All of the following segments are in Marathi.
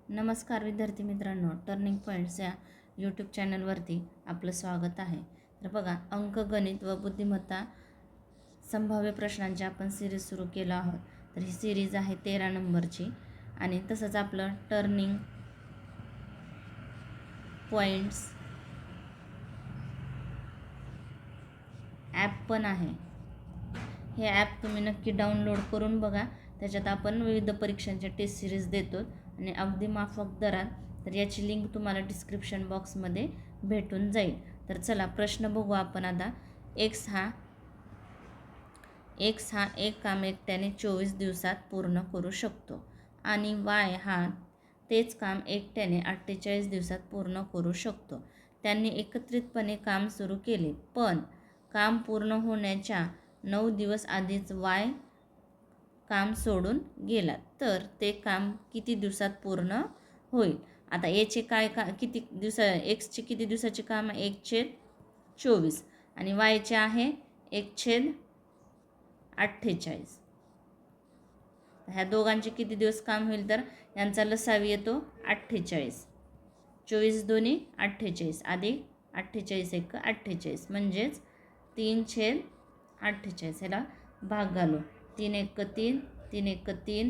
नमस्कार विद्यार्थी मित्रांनो, टर्निंग पॉईंट्स या यूट्यूब चॅनलवरती आपलं स्वागत आहे. तर बघा, अंकगणित व बुद्धिमत्ता संभाव्य प्रश्नांची आपण सिरीज सुरू केलो आहोत. तर ही सिरीज आहे 13 नंबरची आणि तसंच आपलं टर्निंग पॉईंट्स ॲप पण आहे. हे ॲप तुम्ही नक्की डाउनलोड करून बघा. त्याच्यात आपण विविध परीक्षांच्या टेस्ट सिरीज देतो आणि अगदी माफक दरात. तर याची लिंक तुम्हाला डिस्क्रिप्शन बॉक्समध्ये भेटून जाईल. तर चला प्रश्न बघू आपण आता. एक्स हा एक काम एकट्याने 24 दिवसात पूर्ण करू शकतो आणि वाय हा तेच काम एकट्याने 48 दिवसात पूर्ण करू शकतो. त्यांनी एकत्रितपणे काम सुरू केले, पण काम पूर्ण होण्याच्या 9 दिवस आधीच वाय काम सोडून गेला. तर ते काम किती दिवसात पूर्ण होईल? आता याचे काय किती एक्सचे किती दिवसाचे काम आहे? 1/24 आणि वायचे आहे 1/48. ह्या दोघांचे किती दिवस काम होईल? तर यांचा लसावी येतो 48. 24 दोन्ही 48 अधिक 48 एक 48 म्हणजेच 3/48. ह्याला भाग घालू. 3 एक 3, 3 एक 3,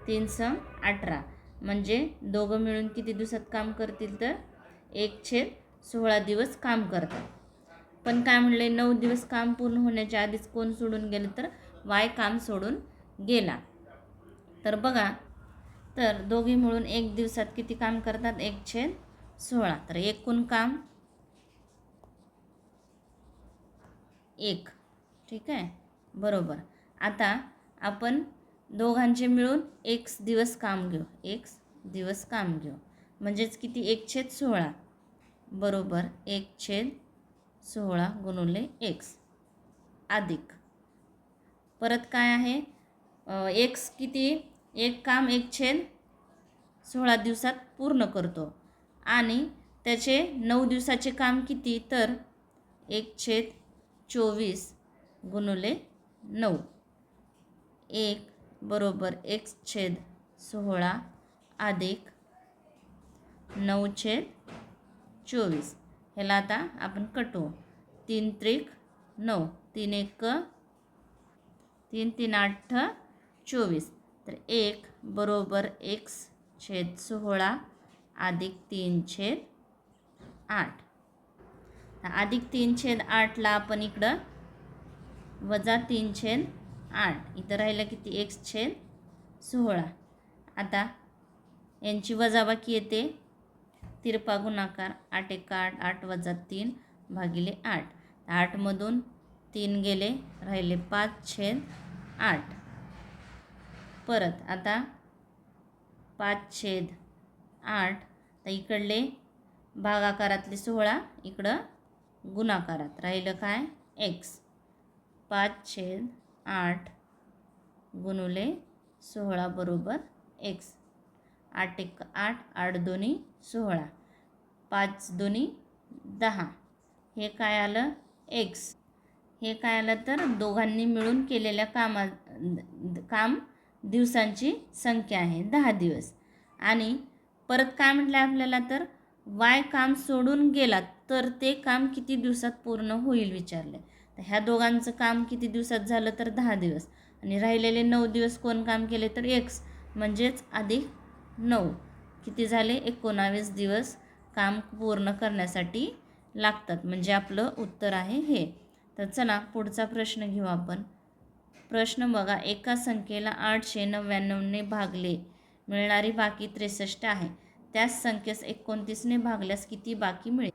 3 सम 18 म्हणजे दोघं मिळून किती दिवसात काम करतील? तर 1/16 दिवस काम करतात. पण काय म्हणले, 9 दिवस काम पूर्ण होण्याच्या आधीच कोण सोडून गेलं? तर वाय काम सोडून गेला. तर बघा, तर दोघे मिळून 1 दिवसात किती काम करतात? 1/16. तर एकूण काम 1. ठीक आहे, बरोबर. आता आपण दोघांचे मिळून 1 दिवस काम घेऊ. 1 दिवस काम घेऊ म्हणजेच किती? 1/16 बरोबर 1/16 गुणुले x अधिक परत काय आहे? x किती? एक काम 1/16 दिवसात पूर्ण करतो आणि त्याचे 9 दिवसाचे काम किती? तर 1/24 गुणुले 9. 1 बरोबर 1/16 अधिक 9/24. ह्याला आता आपण कटवू. 3 त्रिक 9, 3 एक 3, 3 8 24. तर 1 बरोबर 1/16 अधिक 3/8. अधिक 3/8ला आपण इकडं वजा 3/8. इथं राहिलं किती? 1/16. आता यांची वजाबाकी येते, तिरपा गुणाकार. 8 एक 8, 8 वजा 3 भागिले 8. 8 मधून 3 गेले, राहिले 5/8. परत आता 5/8. तर इकडले भागाकारातले 16 इकडं गुणाकारात राहिलं काय? x. 5/8 गुणुले 16 बरोबर x. 8 एक 8, 8 दोन्ही 16, 5 दोन्ही 10. हे काय आलं? x. हे काय आलं? तर दोघांनी मिळून केलेल्या काम दिवसांची संख्या आहे 10 दिवस. आणि परत काय म्हटलं आपल्याला? तर वाय काम सोडून गेला, तर ते काम किती दिवसात पूर्ण होईल विचारले. तर ह्या दोघांचं काम किती दिवसात झालं? तर 10 दिवस. आणि राहिलेले 9 दिवस कोण काम केले? तर x म्हणजेच अधिक 9 किती झाले? 19 दिवस काम पूर्ण करण्यासाठी लागतात. म्हणजे आपलं उत्तर आहे हे. तर चला पुढचा प्रश्न घेऊ आपण. प्रश्न बघा, एका संख्येला 899ने भागले मिळणारी बाकी 63 आहे. त्याच संख्येस 29ने भागल्यास किती बाकी मिळेल?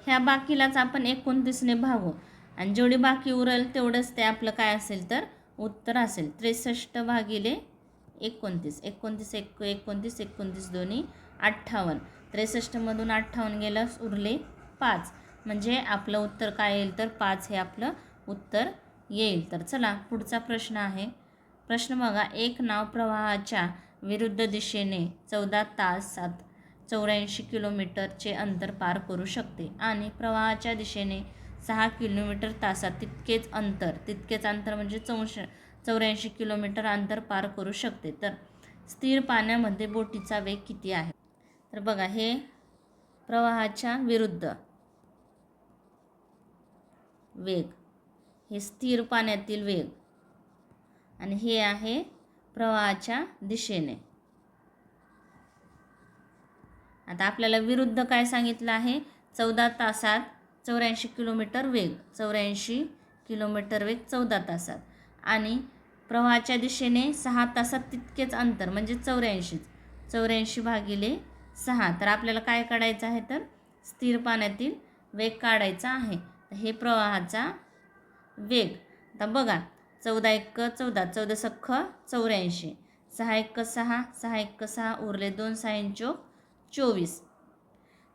ह्या बाकीलाच आपण 29ने भागू आणि जेवढी बाकी उरेल तेवढंच ते आपलं काय असेल? तर उत्तर असेल. 63 भागिले 29. 29 एक 29, 29 दोन्ही 58. 63 मधून 58 गेलं, उरले 5. म्हणजे आपलं उत्तर काय येईल? तर 5 हे आपलं उत्तर येईल. तर चला पुढचा प्रश्न आहे. प्रश्न बघा, एक नाव प्रवाहाच्या विरुद्ध दिशेने 14 तास 84 किलोमीटरचे अंतर पार करू शकते आणि प्रवाहाच्या दिशेने 6 किलोमीटर तासात तितकेच अंतर म्हणजे 84 किलोमीटर अंतर पार करू शकते. तर स्थिर पाण्यामध्ये बोटीचा वेग किती आहे? तर बघा, हे प्रवाहाच्या विरुद्ध वेग, हे स्थिर पाण्यातील वेग, आणि हे आहे प्रवाहाच्या दिशेने. आता आपल्याला विरुद्ध काय सांगितलं आहे? 14 तासात 84 किलोमीटर वेग, 84 किलोमीटर वेग 14 तासात, आणि प्रवाहाच्या दिशेने 6 तासात तितकेच अंतर, म्हणजे 84 भागिले 6. तर आपल्याला काय काढायचं आहे? तर स्थिर पाण्यातील वेग काढायचा आहे. हे प्रवाहाचा वेग. आता बघा, 14 × 1 = 14, 14 × 6 = 84, 6 × 1 = 6, 6 × 1 = 6, उरले 2, 6 × 4 = 24.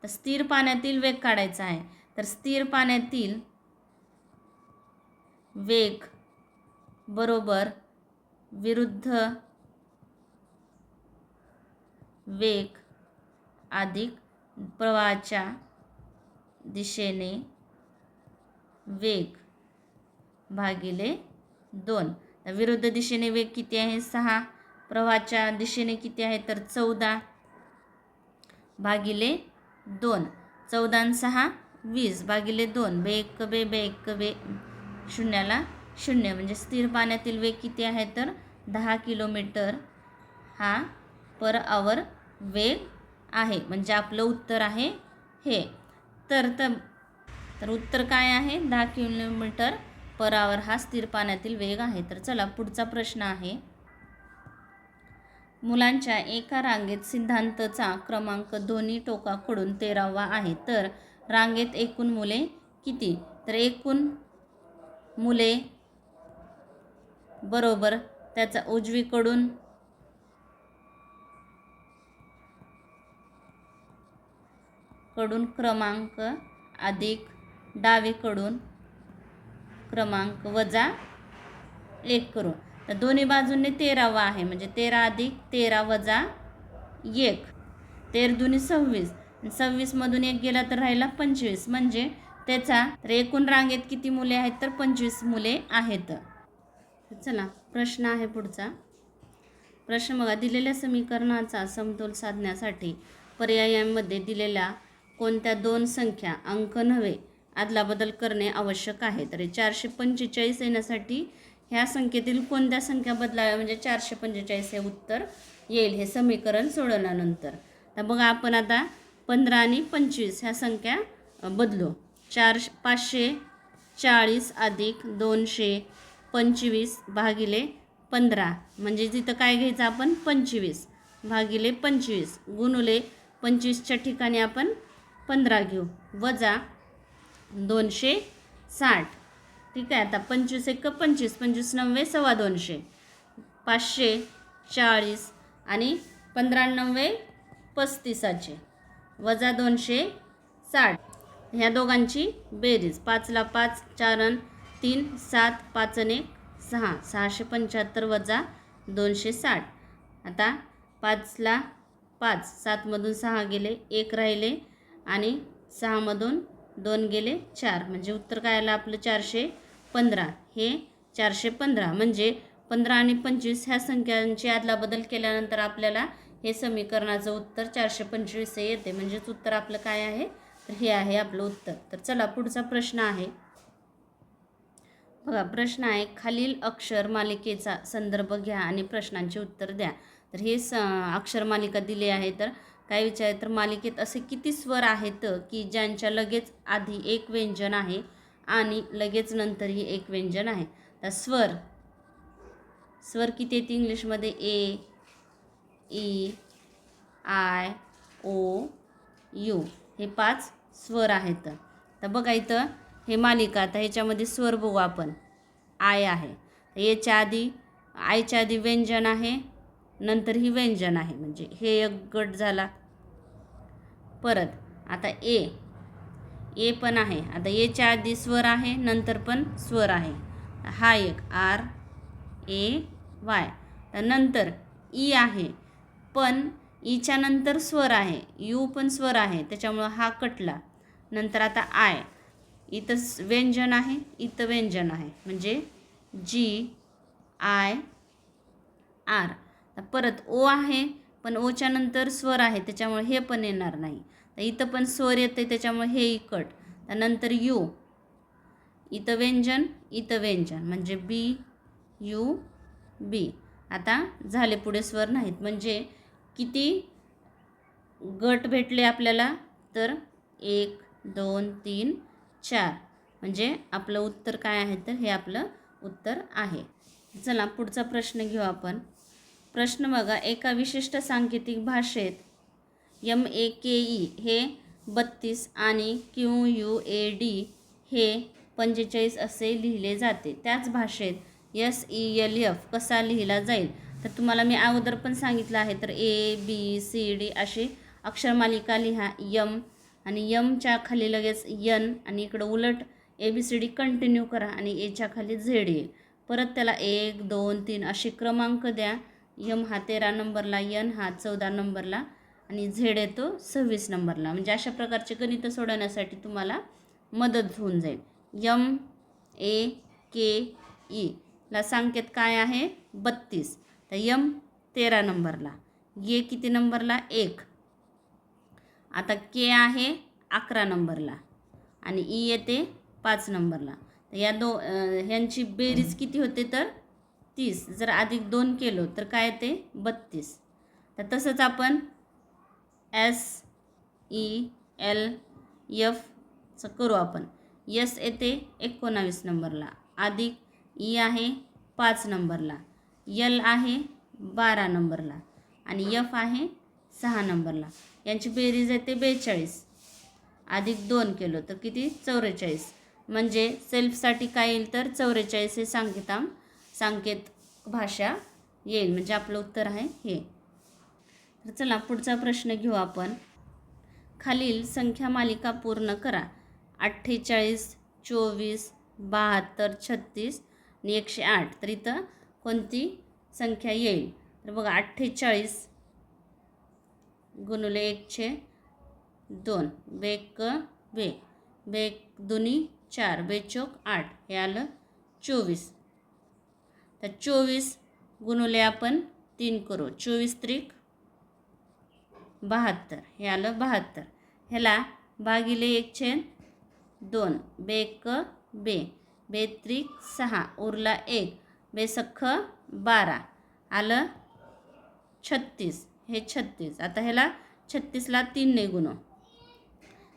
तर स्थिर पाण्यातील वेग काढायचा आहे. तर स्थिर पाण्यातील वेग बरोबर विरुद्ध वेग अधिक प्रवाहाच्या दिशेने वेग भागिले 2. विरुद्ध दिशेने वेग किती आहे? 6. प्रवाहाच्या दिशेने किती आहे? तर 14 भागिले 2. 14 आणि 6 20 भागिले 2. बे 1 बे, बे 1 बे, शून्याला 0. म्हणजे स्थिर पाण्यातील वेग किती आहे? तर 10 किलोमीटर हा पर आवर वेग आहे. म्हणजे आपलं उत्तर आहे हे. तर उत्तर काय आहे? 10 किलोमीटर पर आवर हा स्थिर पाण्यातील वेग आहे. तर चला, पुढचा प्रश्न आहे. मुलांच्या एका रांगेत सिद्धांतचा क्रमांक दोन्ही टोकाकडून 13वा आहे. तर रांगेत एकूण मुले किती? तर एकूण मुले बरोबर त्याचा उजवीकडून क्रमांक अधिक डावीकडून क्रमांक वजा 1 करू. तर दोन्ही बाजूंनी 13वा आहे, म्हणजे 13 अधिक 13 वजा 1, 13 दुनी 26, 26 मधून 1 गेला तर राहिला 25, म्हणजे त्याचा. तर एकूण रांगेत किती मुले आहेत? तर 25 मुले आहेत. चला, प्रश्न आहे पुढचा. प्रश्न बघा, दिलेल्या समीकरणाचा समतोल साधण्यासाठी पर्यायांमध्ये दिलेल्या कोणत्या 2 संख्या अंक नव्हे अदलाबदल करणे आवश्यक आहे? तर 445 येण्यासाठी ह्या संख्येतील कोणत्या संख्या बदलाव्या, म्हणजे 445 हे उत्तर येईल हे समीकरण सोडवल्यानंतर. तर बघा, आपण आता 15 आणि 25 ह्या संख्या बदलू. 540 अधिक 225 भागिले 15, म्हणजे तिथं काय घ्यायचं आपण? 25 भागिले 25 गुणुले 25च्या ठिकाणी आपण 15 घेऊ, वजा 260. ठीक आहे. आता 25 × 1 = 25, 25 × 9 = 250, 540 आणि 15 × 9 = 35, वजा 260. ह्या दोघांची बेरीज. 5 ला 5, 4 आणि 3 7, 5 आणि 1 6, 675 वजा 260. आता 5 ला 5, 7 मधून 6 गेले, 1 राहिले, आणि 6 मधून 2 गेले, 4, म्हणजे उत्तर काय आलं आपलं? 415. हे 415, म्हणजे 15 आणि 25 ह्या संख्यांची अदलाबदल केल्यानंतर आपल्याला हे समीकरणाचं उत्तर 425 हे येते. म्हणजेच उत्तर आपलं काय आहे? तर हे आहे आपलं उत्तर. तर चला, पुढचा प्रश्न आहे. बघा, प्रश्न आहे, खालील अक्षर मालिकेचा संदर्भ घ्या आणि प्रश्नांची उत्तर द्या. तर हे अक्षर मालिका दिली आहे. तर काय विचार? तर मालिकेत असे किती स्वर आहेत की ज्यांच्या लगेच आधी एक व्यंजन आहे आणि लगेच नंतरही एक व्यंजन आहे? तर स्वर किती आहेत इंग्लिशमध्ये? ए, ई, आय, ओ, यू, हे 5 स्वर आहेत. तर बघा, इथं हे मालिका. आता ह्याच्यामध्ये स्वर बघू आपण. आय आहे, याच्या आधी, आयच्या आधी व्यंजन आहे, नंतर ही व्यंजन आहे, म्हणजे हे एक गट झाला. परत आता ए पण आहे. आता एच्या आधी स्वर आहे, नंतर पण स्वर आहे, हा एक आर ए वाय. नंतर ई आहे, पण ईच्या नंतर स्वर आहे, यू पण स्वर आहे, त्याच्यामुळं हा कटला. नंतर आता आय, इथं व्यंजन आहे, इथं व्यंजन आहे, म्हणजे जी आय आर. परत ओ आहे, पण ओच्या नंतर स्वर आहे त्याच्यामुळे हे पण येणार नाही. तर इथं पण स्वर येते त्याच्यामुळे हे कट. त्यानंतर यू, इथं व्यंजन म्हणजे बी यू बी. आता झाले, पुढे स्वर नाहीत. म्हणजे किती गट भेटले आपल्याला, तर 1 2 3 4. म्हणजे आपलं उत्तर काय आहे, तर हे आपलं उत्तर आहे. चला पुढचा प्रश्न घेऊ आपण. प्रश्न बघा, एका विशिष्ट सांकेतिक भाषेत MEKE हे 32 आणि QUAD हे 45 असे लिहिले जाते. त्याच भाषेत SELF कसा लिहिला जाईल? तर तुम्हाला मी अगोदर पण सांगितलं आहे. तर ABCD अशी अक्षरमालिका लिहा. यम आणि यमच्या खाली लगेच यन आणि इकडं उलट ABCD कंटिन्यू करा आणि एच्या खाली झेड येईल. परत त्याला 1 2 3 असे क्रमांक द्या. यम हा 13 नंबरला, यन हा 14 नंबरला आणि झेड येतो 26 नंबरला. म्हणजे अशा प्रकारचे गणितं सोडवण्यासाठी तुम्हाला मदत होऊन जाईल. MEKE ला संकेत काय आहे? 32. तर यम 13 नंबरला, ये किती नंबरला? 1. आता के आहे 11 नंबरला आणि ई येते 5 नंबरला. तर या ह्यांची बेरीज किती होते? तर 30. जर अधिक 2 केलो तर काय येते? 32. तर तसंच आपण SELFचं करू आपण. यस येते 19 नंबरला, अधिक ई आहे 5 नंबरला, यल आहे 12 नंबरला आणि यफ आहे 6 नंबरला. यांची बेरीज येते 42. अधिक 2 केलो तर किती? 44. म्हणजे सेल्फसाठी काय येईल? तर 44 हे सांकेत भाषा येईल. म्हणजे आपलं उत्तर आहे हे. तर चला पुढचा प्रश्न घेऊ आपण. खालील संख्या मालिका पूर्ण करा. 48 24 72 36 आणि 108. तर इथं कोणती संख्या येईल? तर बघा, 48 गुणुले 1/2, बेक बे, बेक दुनी 4, बेचोक 8, हे आलं 24. तर 24 गुणुले आपण 3 करू. 24 त्रिक 72, हे आलं 72. ह्याला भागिले 1/2, बेक बे, बेत्रिक 6, उरला 1, बेसख्ख 12, आलं 36, हे 36. आता ह्याला 36ला 3 ने गुणू.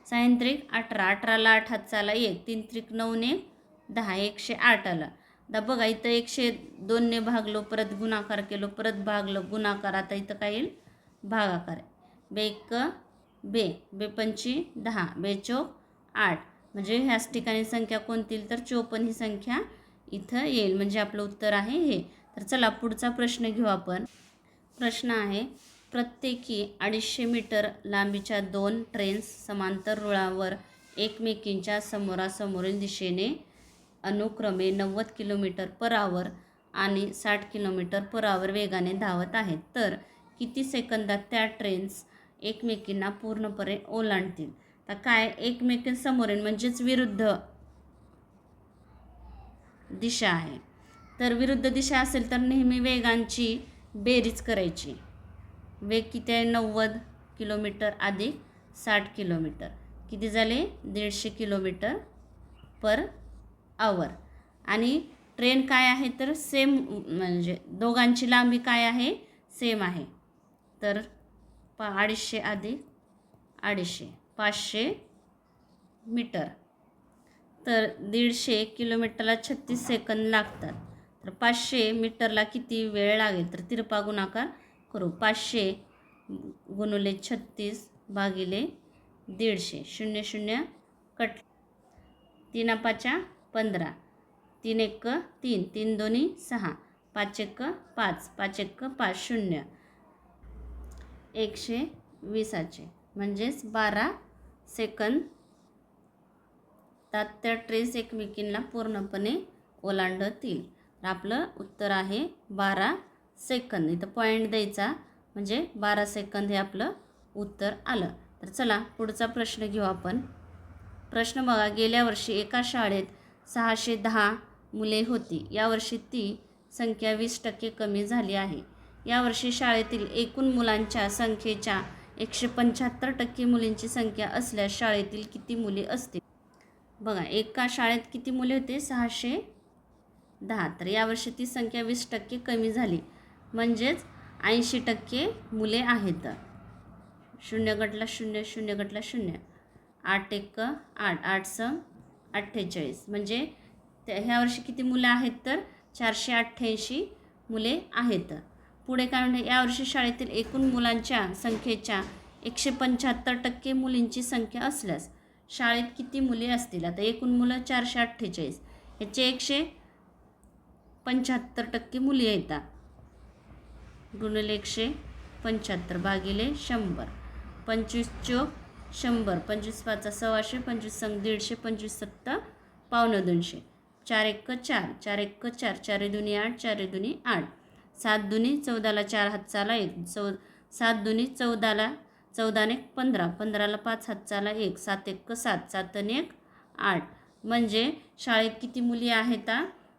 6 त्रिक 18, 18ला 8 हातचाला 1, 3 त्रिक 9 ने 10, 108 आलं. आता बघा, इथं 102 ने भागलो, परत गुणाकार केलो, परत भागलो, गुणाकार. आता इथं काय येईल? भागाकार. बेक बे, बेपंची 10, बेचोक 8. म्हणजे ह्याच ठिकाणी संख्या कोणती? तर 54 ही संख्या इथं येईल. म्हणजे आपलं उत्तर आहे हे. तर चला पुढचा प्रश्न घेऊ आपण. प्रश्न आहे, प्रत्येकी 250 मीटर लांबीच्या 2 ट्रेन्स समांतर रुळावर एकमेकींच्या समोरासमोरील दिशेने अनुक्रमे 90 km/h आणि 60 km/h वेगाने धावत आहेत. तर किती सेकंदात त्या ट्रेन्स एकमेकींना पूर्णपणे ओलांडतील? तर काय, एकमेकींसमोरील म्हणजेच विरुद्ध दिशा आहे. तर विरुद्ध दिशा असेल तर नेहमी वेगांची बेरीज करायची. वेग किती आहे? 90 किलोमीटर अधिक 60 किलोमीटर, किती झाले? 150 km/h. आणि ट्रेन काय आहे? तर सेम, म्हणजे दोघांची लांबी काय आहे? सेम आहे. तर 250 अधिक 250, 500 मीटर. तर 150 किलोमीटरला 36 सेकंद लागतात. तर 500 मीटरला किती वेळ लागेल? तर तिरपा गुणाकार करू. 500 गुणुले 36 भागिले 150, 0 0 कट, 3 5 15, 3 1 3, 3 2 6, 5 1 5, 5 1 5, 0, 120. म्हणजेच 12 सेकंद त्या ट्रेस एकमेकींना पूर्णपणे ओलांडतील. तर आपलं उत्तर आहे 12 सेकंद. इथं पॉईंट द्यायचा, म्हणजे 12 सेकंद हे आपलं उत्तर आलं. तर चला पुढचा प्रश्न घेऊ आपण. प्रश्न बघा, गेल्या वर्षी एका शाळेत 610 मुले होती. यावर्षी ती संख्या 20% कमी झाली आहे. यावर्षी शाळेतील एकूण मुलांच्या संख्येच्या 175% मुलींची संख्या असल्यास शाळेतील किती मुले असतील? बघा, एका शाळेत किती मुले होते? 610. तर यावर्षी ती संख्या 20% कमी झाली, म्हणजेच 80% मुले आहेत. 0 गटला 0, 0 गटला 0, 8 1 8, 8 6 48, म्हणजे ह्या वर्षी किती मुलं आहेत? तर 488 मुले आहेत. पुढे काय म्हणते? यावर्षी शाळेतील एकूण मुलांच्या संख्येच्या 175% मुलींची संख्या असल्यास शाळेत किती मुले असतील? आता एकूण मुलं 448, याचे 175% मुली येतात. गुणिले 175 भागिले 100. 25 चोक 100, 25 5 100, 25 संग 150, 25 7 पावणे 200, 4 1 4, 4 1 4, 4 2 8, 4 2 8, 7 2 14ला 4 हातचाला 1, 7 2 14ला 14 1 15, 15ला 5 हातचाला 1, 7 1 7, 7 1 8, म्हणजे शाळेत किती मुली आहेत?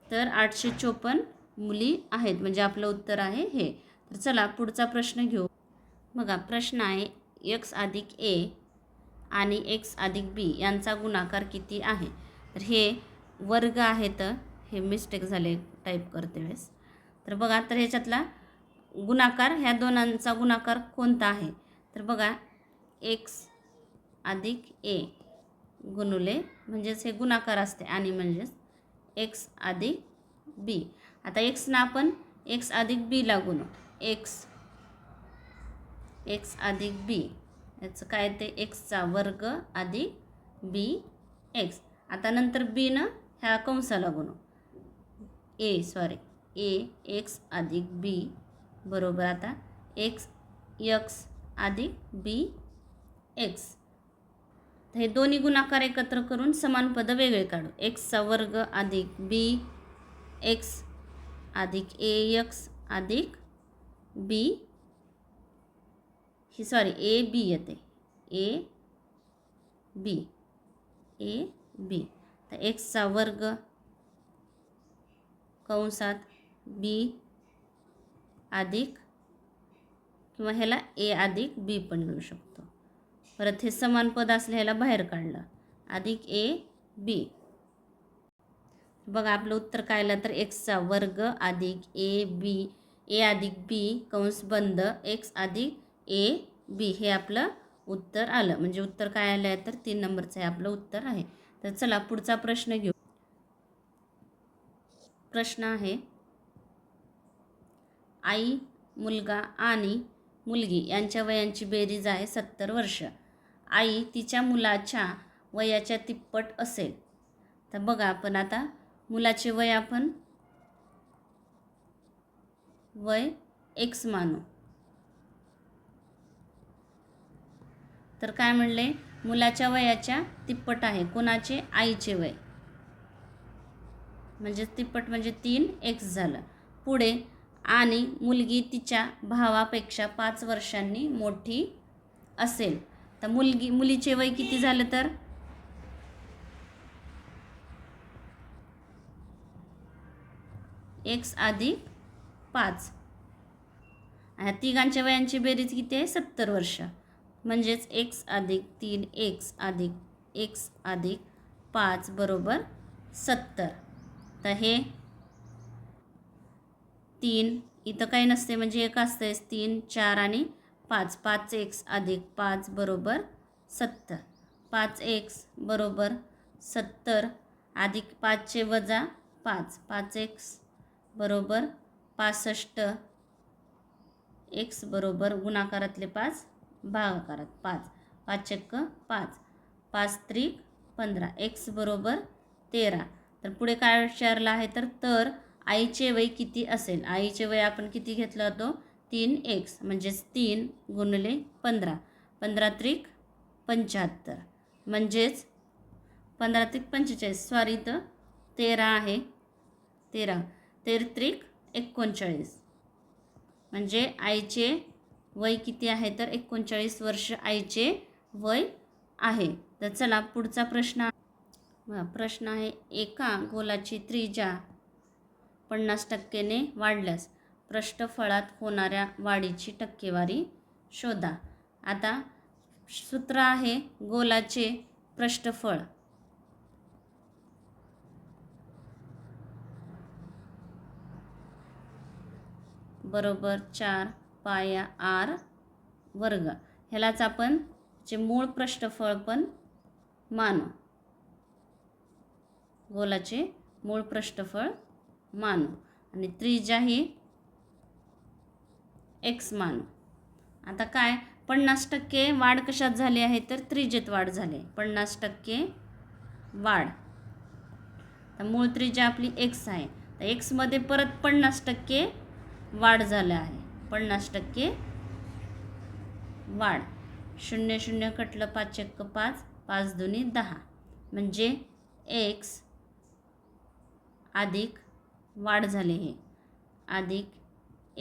तर 854 मुली आहेत, म्हणजे आपलं उत्तर आहे हे. तर चला पुढचा प्रश्न घेऊ. बघा, प्रश्न आहे x अधिक a आणि x अधिक b यांचा गुणाकार किती आहे? तर हे वर्ग आहेत, हे मिस्टेक झाले टाईप करते वेळेस. तर बघा, तर ह्याच्यातला गुणाकार, ह्या दोनांचा गुणाकार कोणता आहे? तर बघा, x अधिक a गुणुले, म्हणजेच हे गुणाकार असते, आणि म्हणजेच x अधिक b. आता xना आपण x अधिक b ला गुणू. x अधिक b, याचं काय ते xचा वर्ग अधिक b x. आता नंतर b न ह्या कंसाला गुणू. a x अधिक b बरोबर आता x अधिक b x. हे दोन्ही गुणाकार एकत्र करून समान पद वेगळे काढू. xचा वर्ग अधिक b x अधिक ax अधिक b, ही a b येते, a b. तर xचा वर्ग कंसात b अधिक, किंवा ह्याला a अधिक b पण लिहू शकतो. परत हे समान पद असले ह्याला बाहेर काढलं, अधिक a b. बघा, आपलं उत्तर काय आलं? तर xचा वर्ग अधिक a अधिक b कंस बंद x अधिक a b, हे आपलं उत्तर आलं. म्हणजे उत्तर काय आलं आहे? तर 3 नंबरचं हे आपलं उत्तर आहे. तर चला पुढचा प्रश्न घेऊ. प्रश्न आहे, आई, मुलगा आणि मुलगी यांच्या वयांची बेरीज आहे 70 वर्ष. आई तिच्या मुलाच्या वयाच्या तिप्पट असेल. तर बघा, आपण आता मुलाचे वय आपण वय x मानू. तर काय म्हणले? मुलाच्या वयाच्या तिप्पट आहे. कोणाचे? आईचे वय, म्हणजे तिप्पट म्हणजे 3x झालं. पुढे, आणि मुलगी तिच्या भावापेक्षा 5 वर्षांनी मोठी असेल. तर मुलीचे वय किती झालं? तर x अधिक 5. ह्या तिघांच्या वयांची बेरीज किती आहे? 70 वर्ष. म्हणजेच x अधिक 3x अधिक x अधिक 5 बरोबर 70. तर हे 3 इथं काही नसते, म्हणजे एक असते 3 4 आणि 5, 5x अधिक 5 बरोबर 70. 5x बरोबर 70 अधिक 5चे वजा 5, 5x बरोबर 65. x बरोबर गुणाकारातले 5 भागाकारात 5, 5 1 5, 5 3 15, x बरोबर 13. तर पुढे काय विचारलं आहे? तर आईचे वय किती असेल? आईचे वय आपण किती घेतलं होतं? 3x, म्हणजेच 3 गुणिले 15, 15 3 75, म्हणजेच 15 3 45, सॉरी तर 13 आहे, 13 3 39, म्हणजे आईचे वय किती आहे? तर 39 वर्ष आईचे वय आहे. तर चला पुढचा प्रश्न आहे, एका गोलाची त्रिज्या 50% ने वाढल्यास पृष्ठफळात होणाऱ्या वाढीची टक्केवारी शोधा. आता सूत्र आहे गोलाचे पृष्ठफळ बरोबर 4 पाया r वर्ग. ह्यालाच आपण जे मूळ पृष्ठफळ पण मानू, गोलाचे मूळ पृष्ठफळ मानू आणि त्रिज्या ही x मानू. आता काय 50% वाढ कशात झाली आहे तर त्रिज्येत वाढ झाली. 50% वाढ. तर मूळ त्रिज्या आपली x आहे, तर x मध्ये परत 50% वाढ झाली आहे. 50% वाढ. 0 0 कटलं 5 1 5 5 2 10 म्हणजे x अधिक वाढ झाली हे अधिक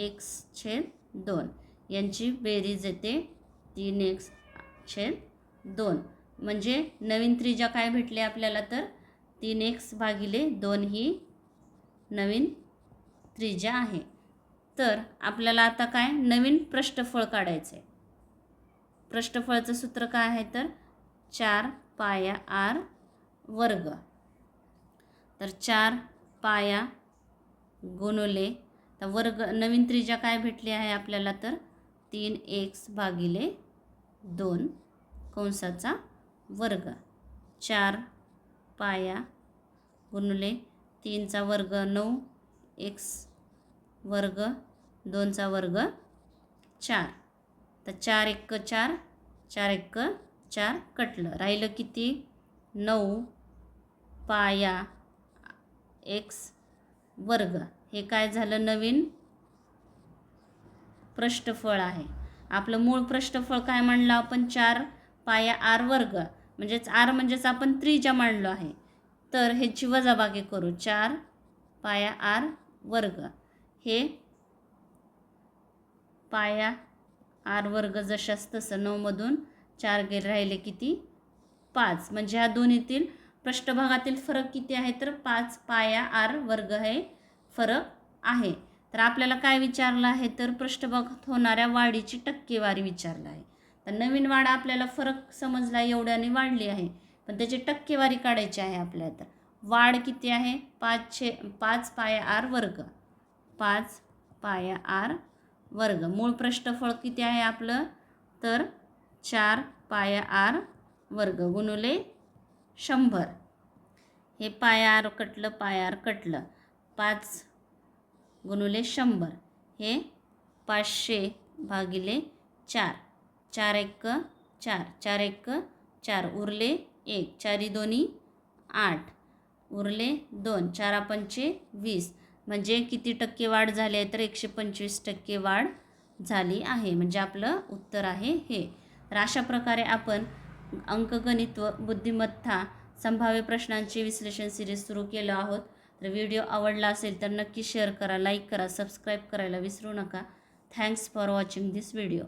x/2 यांची बेरीज येते 3x/2 म्हणजे नवीन त्रिज्या काय भेटले आपल्याला तर 3x/2 ही नवीन त्रिज्या आहे. तर आपल्याला आता काय नवीन पृष्ठफळ काढायचे. पृष्ठफळाचं सूत्र काय आहे तर 4 पाया r वर्ग. तर 4 पाया गुणुले तर वर्ग नवीन त्रिज्या काय भेटली आहे आपल्याला तर 3x/2 कंसाचा वर्ग. 4 पाया गुणुले 3चा वर्ग 9 x वर्ग 2चा वर्ग 4. तर 4 1 4 4 1 4 कटलं राहिलं किती 9 पाया x वर्ग. हे काय झालं नवीन पृष्ठफळ आहे. आपलं मूळ पृष्ठफळ काय म्हणलं आपण 4 पाया r वर्ग म्हणजेच r म्हणजेच आपण त्रिज्या मांडलो आहे. तर ह्याची वजाबाकी करू 4 पाया r वर्ग. हे पाया r वर्ग जशास तसं 9 मधून 4 गेले राहिले किती 5 म्हणजे ह्या दोन्हीतील पृष्ठभागातील फरक किती आहे तर 5 पाया r वर्ग हे फरक आहे. तर आपल्याला काय विचारलं आहे तर पृष्ठभागात होणाऱ्या वाढीची टक्केवारी विचारलं आहे. तर नवीन वाढ आपल्याला फरक समजला एवढ्याने वाढली आहे, पण त्याची टक्केवारी काढायची आहे आपल्याला. तर वाढ किती आहे 5 पाया r वर्ग 5 पाया r वर्ग. मूळ पृष्ठफळ किती आहे आपलं तर 4 पाया r वर्ग गुणुले 100. हे पाया r कटलं पाया r कटलं 5 गुणुले 100 हे 500/4. 4 1 4 4 1 4 उरले 1 4 2 8 उरले 2 4 5 20 म्हणजे किती टक्के वाढ झाली आहे तर 125% वाढ झाली आहे. म्हणजे आपलं उत्तर आहे हे. तर अशा प्रकारे आपण अंकगणित व बुद्धिमत्ता संभाव्य प्रश्नांची विश्लेषण सिरीज सुरू केलं आहोत. तर व्हिडिओ आवडला असेल तर नक्की शेअर करा, लाईक करा, सबस्क्राईब करायला विसरू नका. Thanks for watching this video.